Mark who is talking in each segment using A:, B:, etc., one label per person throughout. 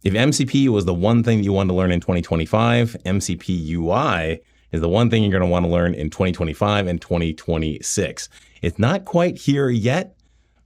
A: If MCP was the one thing that you wanted to learn in 2025, MCP-UI is the one thing you're going to want to learn in 2025 and 2026. It's not quite here yet.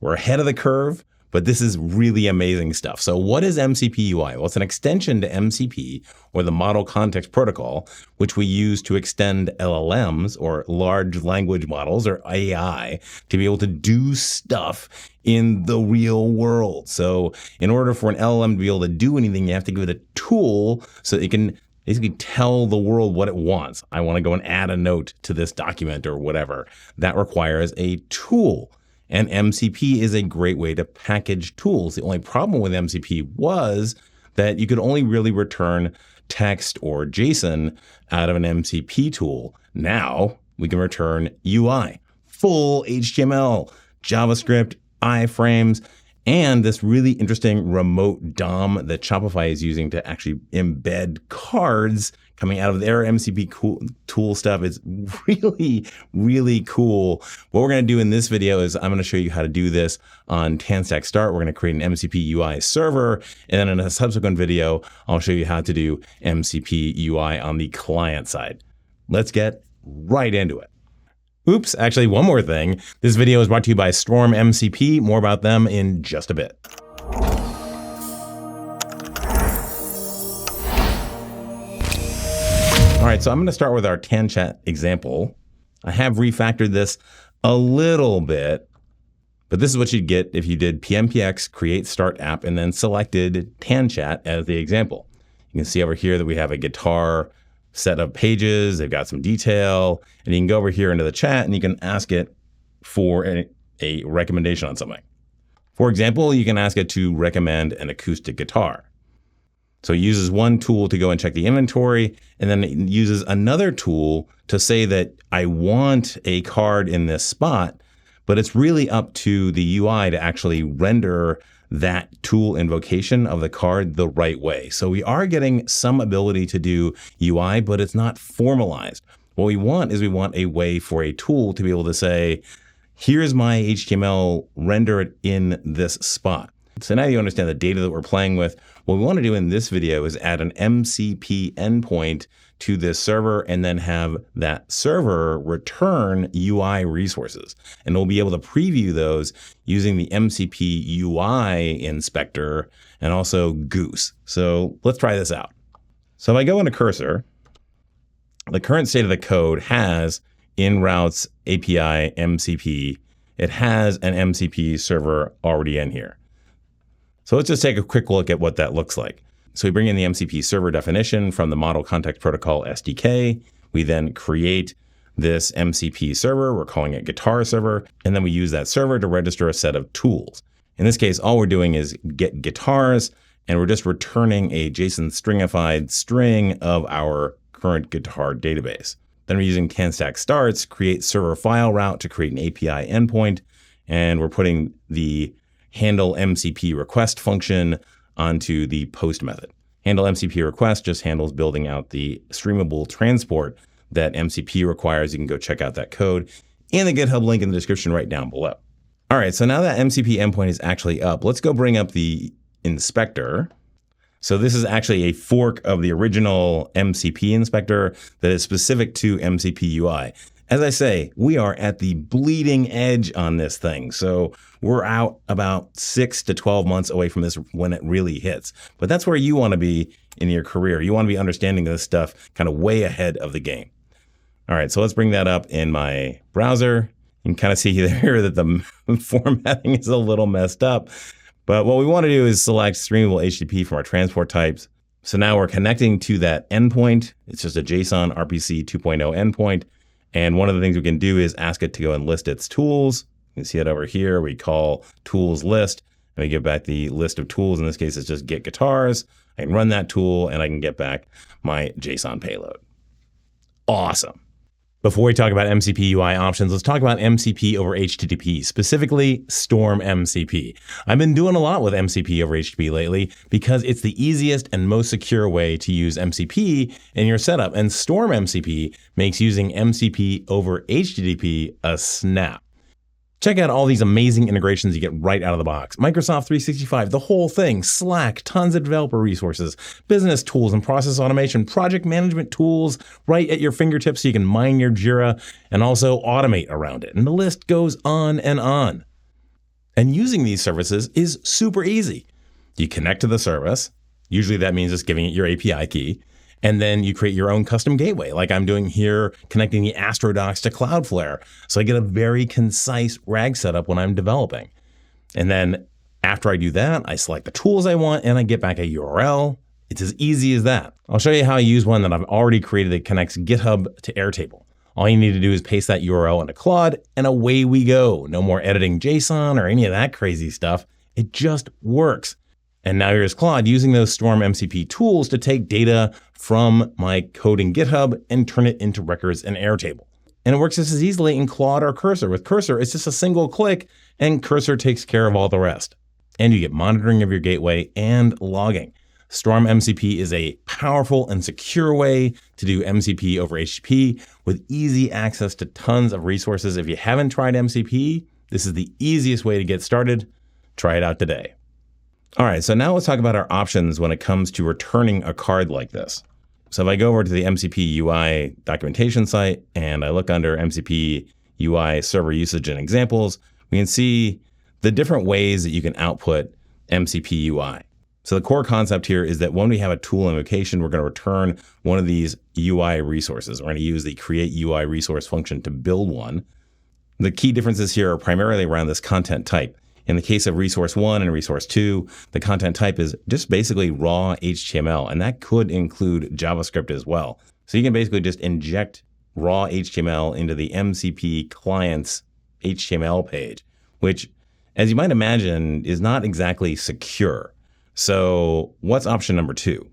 A: We're ahead of the curve, but this is really amazing stuff. So what is MCP-UI? Well, it's an extension to MCP, or the Model Context Protocol, which we use to extend LLMs, or large language models, or AI, to be able to do stuff in the real world. So in order for an LLM to be able to do anything, you have to give it a tool so it can basically tell the world what it wants. I want to go and add a note to this document or whatever. That requires a tool. And MCP is a great way to package tools. The only problem with MCP was that you could only really return text or JSON out of an MCP tool. Now we can return UI, full HTML, JavaScript, iframes, and this really interesting remote DOM that Shopify is using to actually embed cards coming out of their MCP tool stuff. Is really, really cool. What we're going to do in this video is I'm going to show you how to do this on TanStack Start. We're going to create an MCP-UI server, and then in a subsequent video, I'll show you how to do MCP-UI on the client side. Let's get right into it. Oops, actually, one more thing. This video is brought to you by StormMCP. More about them in just a bit. All right, so I'm going to start with our TanChat example. I have refactored this a little bit, but this is what you'd get if you did pmpx create start app and then selected TanChat as the example. You can see over here that we have a guitar set of pages. They've got some detail, and you can go over here into the chat and you can ask it for a recommendation on something. For example, you can ask it to recommend an acoustic guitar. So it uses one tool to go and check the inventory, and then it uses another tool to say that I want a card in this spot, but it's really up to the UI to actually render that tool invocation of the card the right way. So we are getting some ability to do UI, but it's not formalized. What we want is we want a way for a tool to be able to say, here's my HTML, render it in this spot. So now you understand the data that we're playing with. What we want to do in this video is add an MCP endpoint to this server and then have that server return UI resources. And we'll be able to preview those using the MCP-UI Inspector and also Goose. So let's try this out. So if I go into Cursor, the current state of the code has in routes API MCP. It has an MCP server already in here. So let's just take a quick look at what that looks like. So we bring in the MCP server definition from the Model Context Protocol SDK. We then create this MCP server. We're calling it guitar server. And then we use that server to register a set of tools. In this case, all we're doing is get guitars, and we're just returning a JSON stringified string of our current guitar database. Then we're using TanStack starts, create server file route to create an API endpoint. And we're putting the handle MCP request function onto the post method. Handle MCP request just handles building out the streamable transport that MCP requires. You can go check out that code and the GitHub link in the description right down below. All right, so now that MCP endpoint is actually up, let's go bring up the inspector. So this is actually a fork of the original MCP inspector that is specific to MCP-UI. As I say, we are at the bleeding edge on this thing. So we're out about 6 to 12 months away from this when it really hits. But that's where you want to be in your career. You want to be understanding this stuff kind of way ahead of the game. All right, so let's bring that up in my browser. You can kind of see here that the formatting is a little messed up. But what we want to do is select streamable HTTP from our transport types. So now we're connecting to that endpoint. It's just a JSON RPC 2.0 endpoint. And one of the things we can do is ask it to go and list its tools. You can see it over here. We call tools list, and we get back the list of tools. In this case, it's just get guitars. I can run that tool, and I can get back my JSON payload. Awesome. Before we talk about MCP-UI options, let's talk about MCP over HTTP, specifically StormMCP. I've been doing a lot with MCP over HTTP lately because it's the easiest and most secure way to use MCP in your setup, and StormMCP makes using MCP over HTTP a snap. Check out all these amazing integrations you get right out of the box. Microsoft 365, the whole thing, Slack, tons of developer resources, business tools and process automation, project management tools right at your fingertips so you can mine your Jira and also automate around it. And the list goes on and on. And using these services is super easy. You connect to the service. Usually that means just giving it your API key. And then you create your own custom gateway, like I'm doing here, connecting the Astrodocs to Cloudflare. So I get a very concise RAG setup when I'm developing. And then after I do that, I select the tools I want and I get back a URL. It's as easy as that. I'll show you how I use one that I've already created that connects GitHub to Airtable. All you need to do is paste that URL into Claude and away we go. No more editing JSON or any of that crazy stuff. It just works. And now here's Claude using those StormMCP tools to take data from my code in GitHub and turn it into records in Airtable. And it works just as easily in Claude or Cursor. With Cursor, it's just a single click and Cursor takes care of all the rest. And you get monitoring of your gateway and logging. StormMCP is a powerful and secure way to do MCP over HTTP with easy access to tons of resources. If you haven't tried MCP, this is the easiest way to get started. Try it out today. All right, so now let's talk about our options when it comes to returning a card like this. So if I go over to the MCP-UI documentation site and I look under MCP-UI server usage and examples, we can see the different ways that you can output MCP-UI. So the core concept here is that when we have a tool invocation, we're going to return one of these UI resources. We're going to use the create UI resource function to build one. The key differences here are primarily around this content type. In the case of resource 1 and resource 2, the content type is just basically raw HTML, and that could include JavaScript as well. So you can basically just inject raw HTML into the MCP client's HTML page, which, as you might imagine, is not exactly secure. So what's option number 2?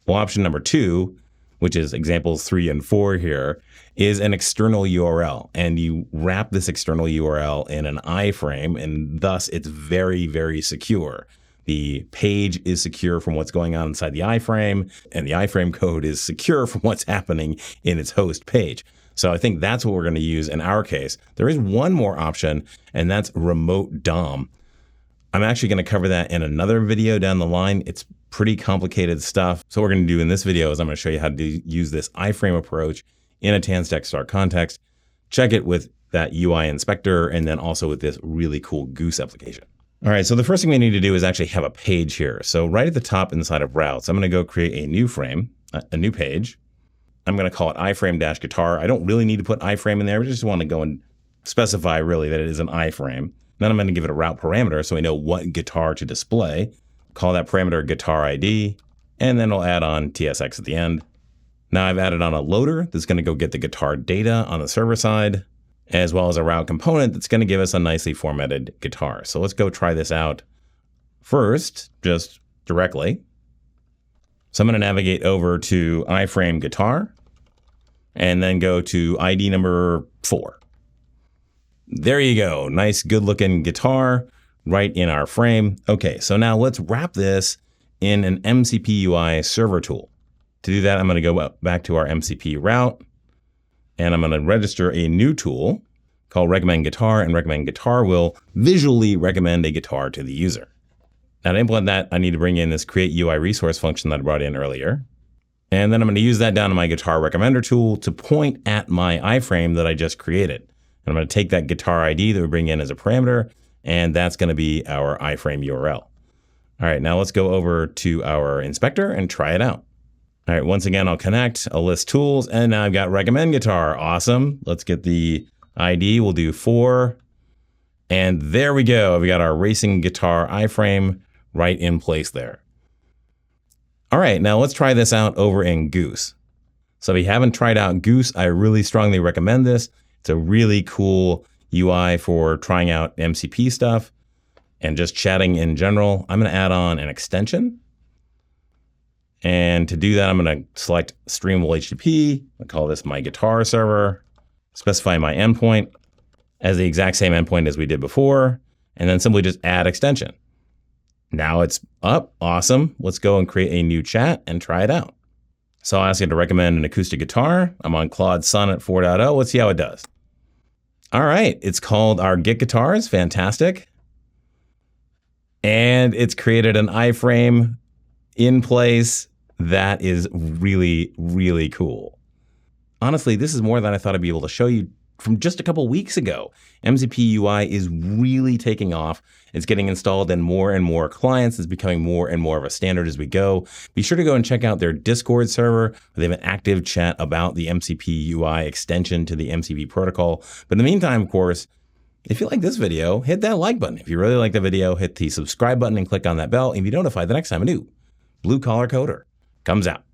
A: Well, option number 2, which is examples 3 and 4 here, is an external URL. And you wrap this external URL in an iframe, and thus it's very, very secure. The page is secure from what's going on inside the iframe, and the iframe code is secure from what's happening in its host page. So I think that's what we're going to use in our case. There is one more option, and that's remote DOM. I'm actually going to cover that in another video down the line. It's pretty complicated stuff. So what we're going to do in this video is I'm going to show you how to use this iframe approach in a TanStack Start context. Check it with that UI Inspector and then also with this really cool Goose application. All right, so the first thing we need to do is actually have a page here. So right at the top inside of routes, I'm going to go create a new frame, a new page. I'm going to call it iframe-guitar. I don't really need to put iframe in there. We just want to go and specify really that it is an iframe. Then I'm going to give it a route parameter so we know what guitar to display. Call that parameter guitar ID, and then we'll add on TSX at the end. Now I've added on a loader that's going to go get the guitar data on the server side, as well as a route component that's going to give us a nicely formatted guitar. So let's go try this out first, just directly. So I'm going to navigate over to iframe guitar and then go to ID number 4. There you go. Nice, good looking guitar right in our frame. Okay, so now let's wrap this in an MCP-UI server tool. To do that, I'm going to go back to our MCP route, and I'm going to register a new tool called recommend guitar, and recommend guitar will visually recommend a guitar to the user. Now to implement that, I need to bring in this create UI resource function that I brought in earlier. And then I'm going to use that down in my guitar recommender tool to point at my iframe that I just created. And I'm going to take that guitar ID that we bring in as a parameter, and that's going to be our iframe URL. All right, now let's go over to our inspector and try it out. All right, once again, I'll connect, I'll list tools, and now I've got recommend guitar. Awesome. Let's get the ID. We'll do 4. And there we go. We got our racing guitar iframe right in place there. All right, now let's try this out over in Goose. So if you haven't tried out Goose, I really strongly recommend this. It's a really cool UI for trying out MCP stuff and just chatting in general. I'm going to add on an extension. And to do that, I'm going to select Streamable HTTP. I'll call this my guitar server, specify my endpoint as the exact same endpoint as we did before, and then simply just add extension. Now it's up. Awesome. Let's go and create a new chat and try it out. So I'll ask it to recommend an acoustic guitar. I'm on Claude Sonnet 4.0. Let's see how it does. All right, it's called our Git Guitars. Fantastic. And it's created an iframe in place. That is really, really cool. Honestly, this is more than I thought I'd be able to show you from just a couple weeks ago. MCP-UI is really taking off. It's getting installed in more and more clients. It's becoming more and more of a standard as we go. Be sure to go and check out their Discord server. They have an active chat about the MCP-UI extension to the MCP protocol. But in the meantime, of course, if you like this video, hit that like button. If you really like the video, hit the subscribe button and click on that bell and be notified the next time a new Blue Collar Coder comes out.